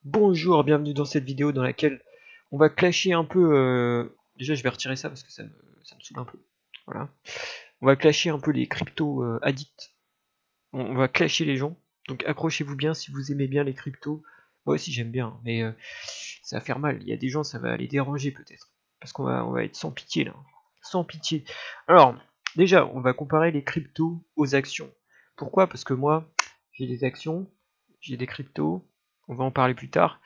Bonjour, bienvenue dans cette vidéo dans laquelle on va clasher un peu... Déjà je vais retirer ça parce que ça me saoule un peu. Voilà. On va clasher un peu les cryptos addicts. On va clasher les gens. Donc accrochez-vous bien si vous aimez bien les cryptos. Moi aussi j'aime bien, mais ça va faire mal. Il y a des gens, ça va les déranger peut-être. Parce qu'on va être sans pitié là. Sans pitié. Alors, déjà, on va comparer les cryptos aux actions. Pourquoi? Parce que moi, j'ai des actions, j'ai des cryptos. On va en parler plus tard.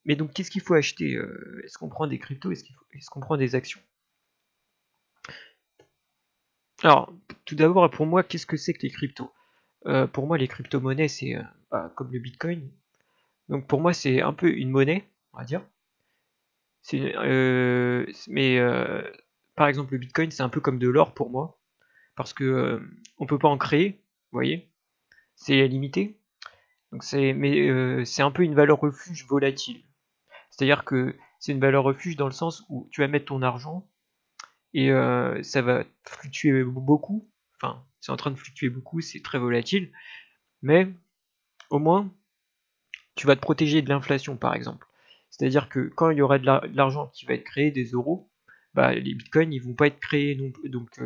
Mais donc, qu'est-ce qu'il faut acheter? Est-ce qu'on prend des cryptos? Est-ce qu'on prend des actions? Alors, tout d'abord, pour moi, qu'est-ce que c'est que les cryptos? Pour moi, les crypto-monnaies, c'est comme le Bitcoin. Donc, pour moi, c'est un peu une monnaie, on va dire. Mais par exemple, le Bitcoin, c'est un peu comme de l'or pour moi, parce que on peut pas en créer, vous voyez, c'est limité. Donc, c'est un peu une valeur refuge volatile. C'est-à-dire que c'est une valeur refuge dans le sens où tu vas mettre ton argent et ça va fluctuer beaucoup. Enfin, c'est en train de fluctuer beaucoup, c'est très volatile, mais au moins tu vas te protéger de l'inflation par exemple. C'est-à-dire que quand il y aura de l'argent qui va être créé, des euros, bah, les bitcoins ils vont pas être créés non plus, donc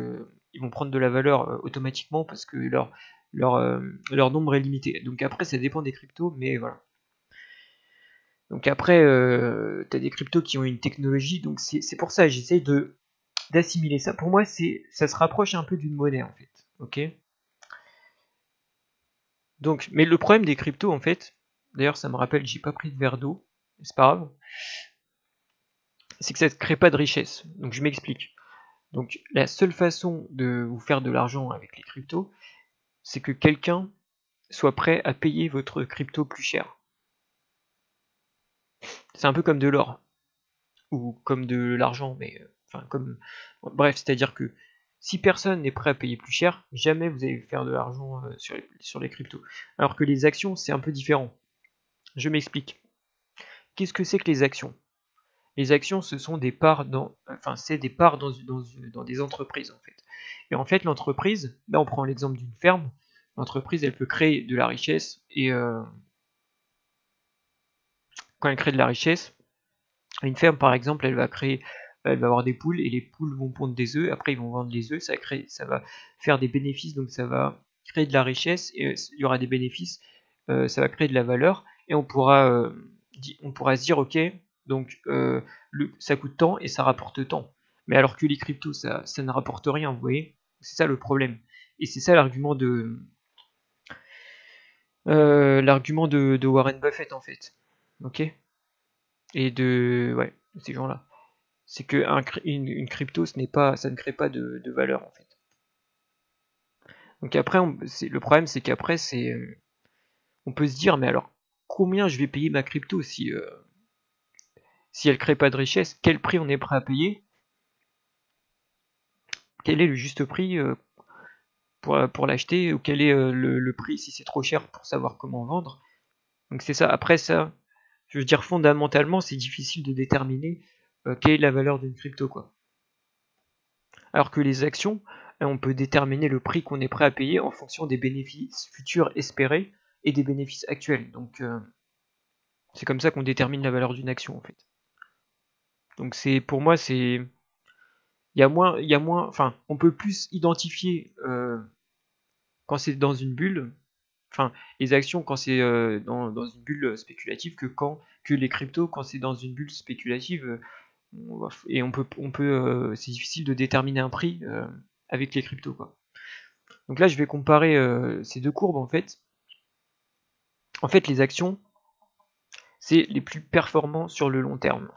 ils vont prendre de la valeur automatiquement parce que leur nombre est limité. Donc après ça dépend des cryptos, mais voilà. Donc après, tu as des cryptos qui ont une technologie, donc c'est pour ça j'essaye d'assimiler ça. Pour moi, ça se rapproche un peu d'une monnaie en fait. Ok. Donc, mais le problème des cryptos en fait, d'ailleurs ça me rappelle, j'ai pas pris de verre d'eau, c'est pas grave, c'est que ça ne crée pas de richesse. Donc je m'explique. Donc la seule façon de vous faire de l'argent avec les cryptos, c'est que quelqu'un soit prêt à payer votre crypto plus cher. C'est un peu comme de l'or ou comme de l'argent, mais enfin comme bref, c'est-à-dire que si personne n'est prêt à payer plus cher, jamais vous allez faire de l'argent sur les cryptos. Alors que les actions, c'est un peu différent. Je m'explique. Qu'est-ce que c'est que les actions? Les actions, ce sont des parts c'est des parts dans des entreprises en fait. Et en fait, l'entreprise, là on prend l'exemple d'une ferme, l'entreprise elle peut créer de la richesse et quand elle crée de la richesse, une ferme par exemple, elle va avoir des poules et les poules vont pondre des œufs. Après ils vont vendre les œufs, ça va faire des bénéfices, donc ça va créer de la richesse et il y aura des bénéfices, ça va créer de la valeur et on pourra se dire ok, donc ça coûte tant et ça rapporte tant. Mais alors que les cryptos ça ne rapporte rien, vous voyez, c'est ça le problème. Et c'est ça l'argument de Warren Buffett en fait, ok, et de ouais de ces gens-là. C'est que une crypto, ça ne crée pas de valeur en fait. Donc après, le problème, c'est qu'après, on peut se dire, mais alors, combien je vais payer ma crypto si elle crée pas de richesse? Quel prix on est prêt à payer? Quel est le juste prix pour l'acheter? Ou quel est le prix si c'est trop cher pour savoir comment vendre? Donc c'est ça. Après ça, je veux dire, fondamentalement, c'est difficile de déterminer quelle est la valeur d'une crypto, quoi. Alors que les actions, on peut déterminer le prix qu'on est prêt à payer en fonction des bénéfices futurs espérés et des bénéfices actuels. Donc c'est comme ça qu'on détermine la valeur d'une action en fait. Donc c'est pour moi il y a moins, enfin on peut plus identifier quand c'est dans une bulle, enfin les actions quand c'est dans une bulle spéculative que les cryptos quand c'est dans une bulle spéculative et c'est difficile de déterminer un prix avec les cryptos quoi. Donc là, je vais comparer ces deux courbes en fait. En fait, les actions, c'est les plus performants sur le long terme.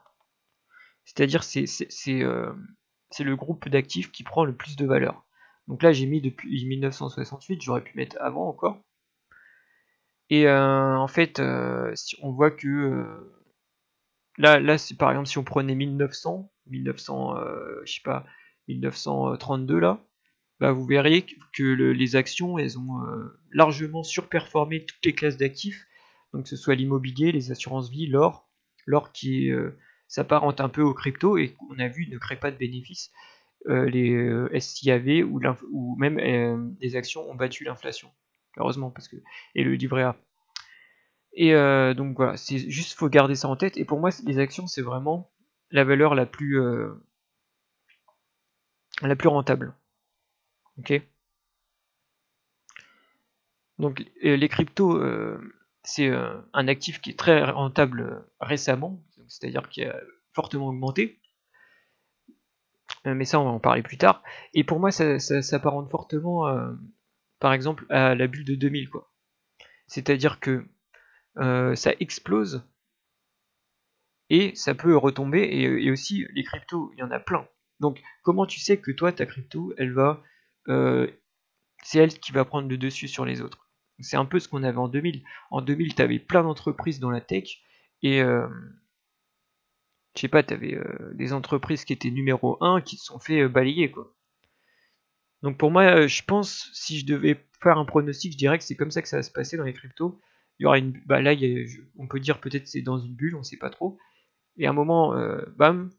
C'est-à-dire, c'est le groupe d'actifs qui prend le plus de valeur. Donc là, j'ai mis depuis 1968, j'aurais pu mettre avant encore. Et en fait, si on voit que là, par exemple, si on prenait 1900, je sais pas, 1932 là, bah, vous verriez que les actions, elles ont largement surperformé toutes les classes d'actifs, donc que ce soit l'immobilier, les assurances-vie, l'or qui s'apparente un peu aux crypto et qu'on a vu ne crée pas de bénéfices, les SIAV ou même les actions ont battu l'inflation, heureusement, et le livret A. Et donc voilà, c'est juste faut garder ça en tête. Et pour moi, les actions, c'est vraiment la valeur la plus rentable. Ok. Donc les cryptos, c'est un actif qui est très rentable récemment, c'est-à-dire qui a fortement augmenté. Mais ça, on va en parler plus tard. Et pour moi, ça s'apparente fortement, par exemple, à la bulle de 2000, quoi. C'est-à-dire que ça explose et ça peut retomber. Et aussi, les cryptos, il y en a plein. Donc, comment tu sais que toi, ta crypto, c'est elle qui va prendre le dessus sur les autres? C'est un peu ce qu'on avait en 2000. En 2000, tu avais plein d'entreprises dans la tech et je sais pas, tu avais des entreprises qui étaient numéro 1 qui se sont fait balayer, quoi. Donc pour moi, je pense, si je devais faire un pronostic, je dirais que c'est comme ça que ça va se passer dans les cryptos. Il y aura bah là, on peut dire peut-être c'est dans une bulle, on sait pas trop. Et à un moment, bam,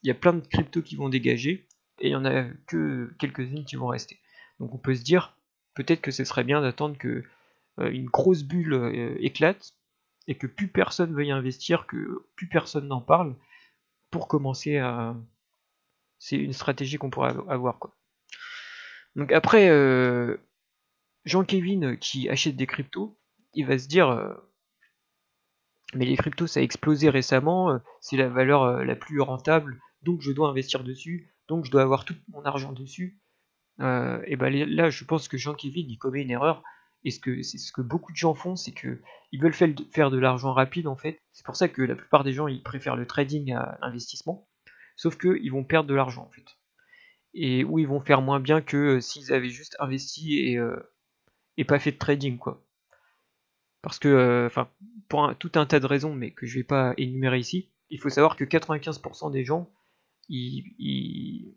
il y a plein de cryptos qui vont dégager et il y en a que quelques-unes qui vont rester. Donc on peut se dire peut-être que ce serait bien d'attendre que une grosse bulle éclate et que plus personne veuille investir, que plus personne n'en parle pour commencer à. C'est une stratégie qu'on pourrait avoir, quoi. Donc après, Jean-Kevin qui achète des cryptos, il va se dire mais les cryptos ça a explosé récemment, c'est la valeur la plus rentable, donc je dois investir dessus, donc je dois avoir tout mon argent dessus. Et ben là, je pense que Jean-Kevin il commet une erreur. Et c'est ce que beaucoup de gens font, c'est que ils veulent faire de l'argent rapide en fait. C'est pour ça que la plupart des gens ils préfèrent le trading à l'investissement. Sauf qu'ils vont perdre de l'argent en fait. Et où ils vont faire moins bien que s'ils avaient juste investi et pas fait de trading, quoi. Parce que, enfin, pour tout un tas de raisons, mais que je vais pas énumérer ici, il faut savoir que 95% des gens, ils, ils,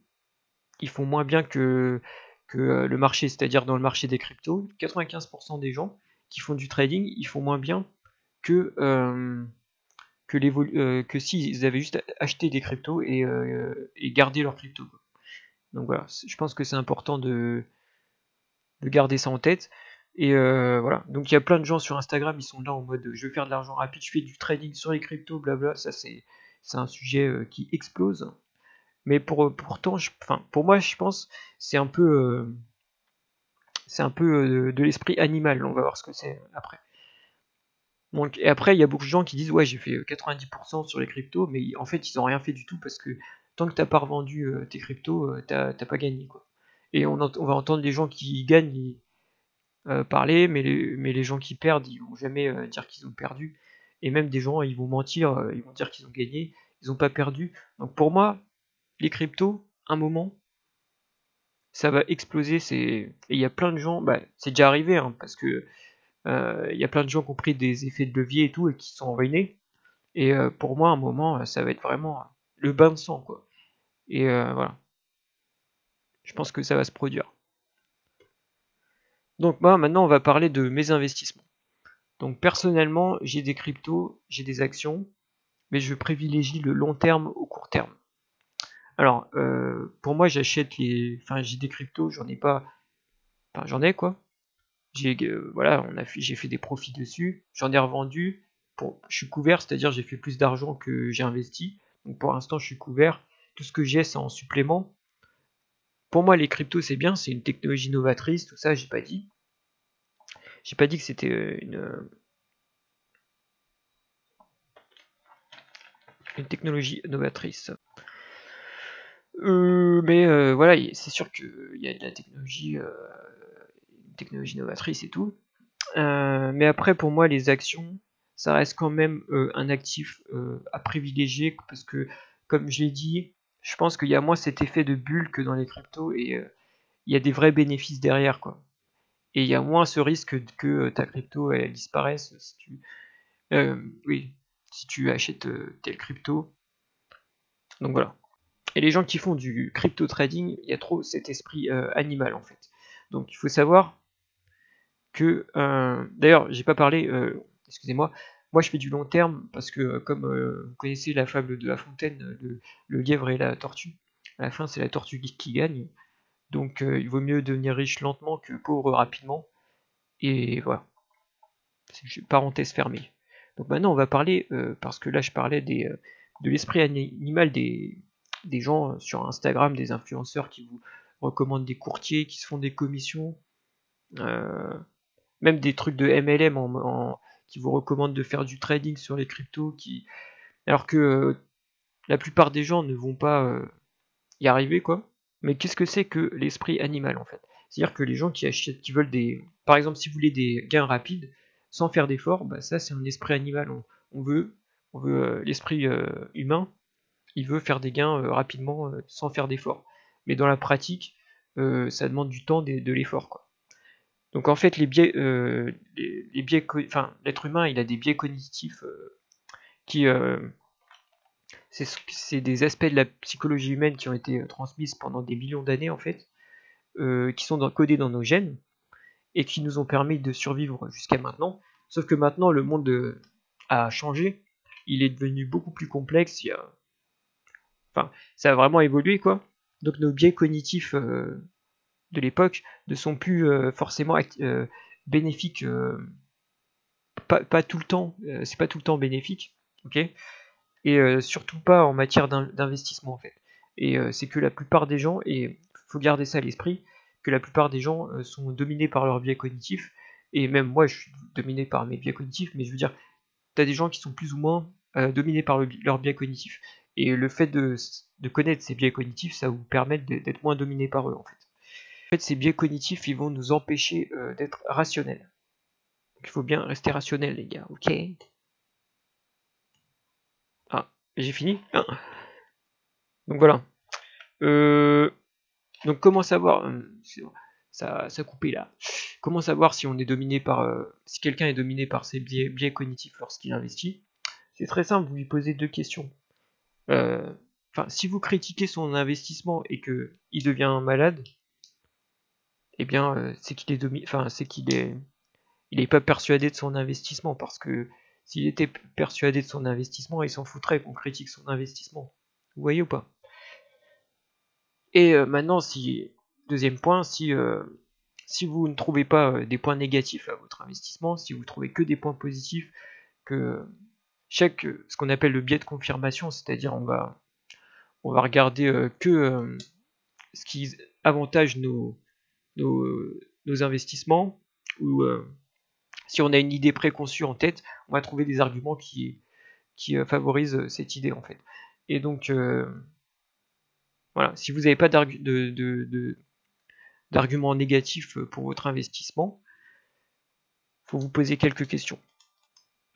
ils font moins bien que le marché, c'est-à-dire dans le marché des cryptos, 95% des gens qui font du trading, ils font moins bien que, que s'ils avaient juste acheté des cryptos et gardé leurs cryptos, quoi. Donc voilà, je pense que c'est important de garder ça en tête. Et voilà, donc il y a plein de gens sur Instagram, ils sont là en mode je vais faire de l'argent rapide, je fais du trading sur les cryptos, blabla. Ça c'est un sujet qui explose. Mais pourtant, enfin, pour moi, je pense c'est un peu de l'esprit animal. On va voir ce que c'est après. Donc, et après, il y a beaucoup de gens qui disent ouais, j'ai fait 90% sur les cryptos, mais en fait, ils n'ont rien fait du tout parce que tant que t'as pas revendu tes cryptos, t'as pas gagné, quoi. Et on va entendre des gens qui gagnent parler, mais les gens qui perdent, ils vont jamais dire qu'ils ont perdu. Et même des gens, ils vont mentir, ils vont dire qu'ils ont gagné, ils n'ont pas perdu. Donc pour moi, les cryptos, un moment, ça va exploser. Et il y a plein de gens, bah, c'est déjà arrivé, hein, parce que il y a plein de gens qui ont pris des effets de levier et tout et qui sont ruinés. Et pour moi, un moment, ça va être vraiment le bain de sang, quoi. Et voilà, je pense que ça va se produire. Donc moi, maintenant, on va parler de mes investissements. Donc personnellement, j'ai des cryptos, j'ai des actions, mais je privilégie le long terme au court terme. Alors, pour moi, enfin, j'ai des cryptos, j'en ai pas, enfin, j'en ai quoi. Voilà, j'ai fait des profits dessus, j'en ai revendu. Je suis couvert, c'est-à-dire j'ai fait plus d'argent que j'ai investi. Donc pour l'instant, je suis couvert. Tout ce que j'ai, c'est en supplément. Pour moi, les cryptos, c'est bien, c'est une technologie novatrice, tout ça, j'ai pas dit. J'ai pas dit que c'était une technologie novatrice. Mais voilà, c'est sûr qu'il y a de la technologie, une technologie novatrice et tout. Mais après, pour moi, les actions, ça reste quand même un actif à privilégier parce que, comme je l'ai dit, je pense qu'il y a moins cet effet de bulle que dans les cryptos et il y a des vrais bénéfices derrière, quoi. Et il y a moins ce risque que ta crypto elle disparaisse oui, si tu achètes tel crypto. Donc voilà. Et les gens qui font du crypto trading, il y a trop cet esprit animal en fait. Donc il faut savoir que, d'ailleurs, j'ai pas parlé, excusez-moi, moi je fais du long terme parce que comme vous connaissez la fable de La Fontaine, le lièvre et la tortue, à la fin c'est la tortue qui gagne. Donc il vaut mieux devenir riche lentement que pauvre rapidement. Et voilà, c'est une parenthèse fermée. Donc maintenant on va parler, parce que là je parlais de l'esprit animal des gens sur Instagram, des influenceurs qui vous recommandent des courtiers, qui se font des commissions, même des trucs de MLM qui vous recommandent de faire du trading sur les cryptos, alors que la plupart des gens ne vont pas y arriver, quoi. Mais qu'est-ce que c'est que l'esprit animal, en fait? C'est-à-dire que les gens qui achètent, qui veulent par exemple, si vous voulez des gains rapides, sans faire d'efforts, bah ça c'est un esprit animal. On veut, l'esprit humain, il veut faire des gains rapidement sans faire d'efforts. Mais dans la pratique, ça demande du temps, de l'effort, quoi. Donc en fait, enfin, l'être humain, il a des biais cognitifs qui, c'est des aspects de la psychologie humaine qui ont été transmises pendant des millions d'années en fait, qui sont codés dans nos gènes et qui nous ont permis de survivre jusqu'à maintenant. Sauf que maintenant, le monde a changé, il est devenu beaucoup plus complexe. Enfin, ça a vraiment évolué quoi. Donc nos biais cognitifs de l'époque ne sont plus forcément bénéfiques, pas tout le temps. C'est pas tout le temps bénéfique, ok. Et surtout pas en matière d'investissement en fait. Et c'est que la plupart des gens, et faut garder ça à l'esprit, que la plupart des gens sont dominés par leurs biais cognitifs, et même moi je suis dominé par mes biais cognitifs, mais je veux dire, t'as des gens qui sont plus ou moins dominés par leurs biais cognitifs. Et le fait de connaître ces biais cognitifs, ça vous permet d'être moins dominé par eux en fait. En fait, ces biais cognitifs, ils vont nous empêcher d'être rationnels. Donc il faut bien rester rationnel les gars, ok? Ah, j'ai fini? Ah. Donc voilà. Donc comment savoir, ça coupait là. Comment savoir si on est dominé si quelqu'un est dominé par ses biais cognitifs lorsqu'il investit? C'est très simple, vous lui posez deux questions. Enfin, si vous critiquez son investissement et que il devient malade, eh bien c'est qu'il est enfin il est pas persuadé de son investissement, parce que s'il était persuadé de son investissement, il s'en foutrait qu'on critique son investissement. Vous voyez ou pas? Et maintenant, deuxième point, si vous ne trouvez pas des points négatifs à votre investissement, si vous trouvez que des points positifs, que ce qu'on appelle le biais de confirmation, c'est-à-dire on va regarder que ce qui avantage nos investissements, ou si on a une idée préconçue en tête, on va trouver des arguments qui favorisent cette idée en fait. Et donc voilà, si vous n'avez pas d'arguments négatifs pour votre investissement, il faut vous poser quelques questions.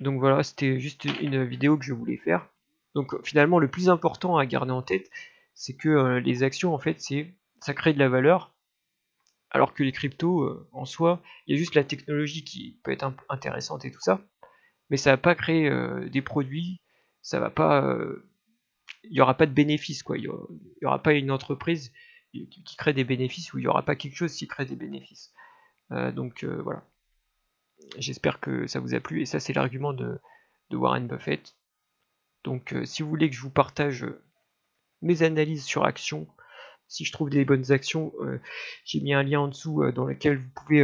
Donc voilà, c'était juste une vidéo que je voulais faire. Donc finalement, le plus important à garder en tête, c'est que les actions, en fait, ça crée de la valeur, alors que les cryptos, en soi, il y a juste la technologie qui peut être intéressante et tout ça, mais ça va pas créer des produits, ça va pas, il n'y aura pas de bénéfices, quoi. Il y aura pas une entreprise qui crée des bénéfices, ou il n'y aura pas quelque chose qui crée des bénéfices. Donc voilà. J'espère que ça vous a plu, et ça c'est l'argument de Warren Buffett. Donc si vous voulez que je vous partage mes analyses sur actions, si je trouve des bonnes actions, j'ai mis un lien en dessous dans lequel vous pouvez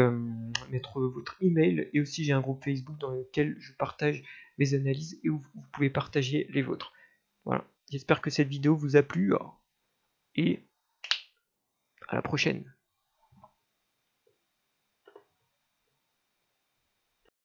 mettre votre email, et aussi j'ai un groupe Facebook dans lequel je partage mes analyses et où vous pouvez partager les vôtres. Voilà, j'espère que cette vidéo vous a plu, et à la prochaine.